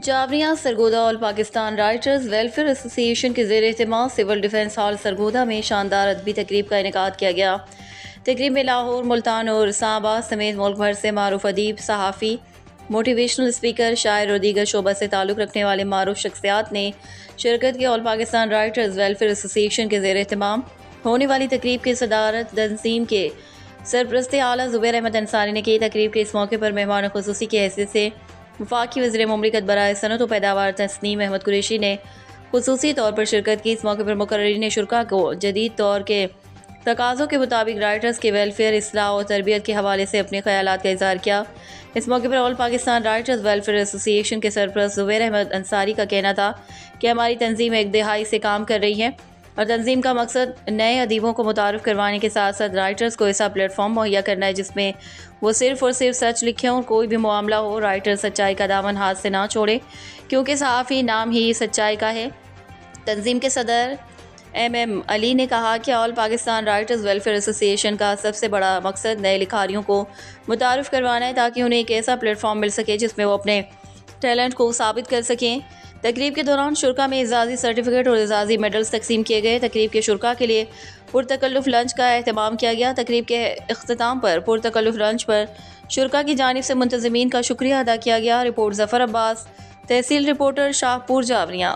جاوریاں سرگودا آل Pakistan writers welfare ایسوسی ایشن کے زیر اہتمام سول ڈیفنس ہال سرگودا میں شاندار ادبی تقریب کا انعقاد کیا گیا۔ تقریب میں لاہور، ملتان اور اسلام آباد سمیت ملک بھر سے معروف ادیب، صحافی، موٹیویشنل اسپیکر، شاعر اور دیگر شعبہ سے تعلق رکھنے والے معروف شخصیات نے شرکت کی۔ آل پاکستان رائٹرز ویلفیئر ایسوسی ایشن کے زیر اہتمام ہونے والی تقریب کی صدارت تنظیم کے سرپرست اعلیٰ زبیر احمد انصاری نے کی۔ تقریب کے اس موقع پر مہمان خصوصی کی حیثیت سے وفاقی وزیر مملکت برائے صنعت و پیداوار تسنیم احمد قریشی نے خصوصی طور پر شرکت کی۔ اس موقع پر مقررین شرکاء کو جدید دور کے تقاضوں کے مطابق رائٹرز کے ویلفیئر، اصلاح اور تربیت کے حوالے سے اپنے خیالات کا اظہار کیا۔ اس موقع پر آل پاکستان رائٹرز ویلفیئر ایسوسی ایشن کے سرپرست زبیر احمد انصاری کا کہنا تھا کہ ہماری تنظیم ایک دہائی سے کام کر رہی ہے اور تنظیم کا مقصد نئے ادیبوں کو متعارف کروانے کے ساتھ ساتھ رائٹرز کو ایسا پلیٹ فارم مہیا کرنا ہے جس میں وہ صرف اور صرف سچ لکھیں اور کوئی بھی معاملہ ہو رائٹر سچائی کا دامن ہاتھ سے نہ چھوڑے، کیونکہ صحافی نام ہی سچائی کا ہے۔ تنظیم کے صدر ایم علی نے کہا کہ آل پاکستان رائٹرز ویلفیئر ایسوسی ایشن کا سب سے بڑا مقصد نئے لکھاریوں کو متعارف کروانا ہے تاکہ انہیں ایک ایسا پلیٹ فارم مل سکے جس میں وہ اپنے ٹیلنٹ کو ثابت کر سکیں۔ تقریب کے دوران شرکاء میں اعزازی سرٹیفکیٹ اور اعزازی میڈلز تقسیم کیے گئے۔ تقریب کے شرکاء کے لیے پرتکلف لنچ کا اہتمام کیا گیا۔ تقریب کے اختتام پر پرتکلف لنچ پر شرکاء کی جانب سے منتظمین کا شکریہ ادا کیا گیا۔ رپورٹ ظفر عباس، تحصیل رپورٹر، شاہپور، جاوریاں۔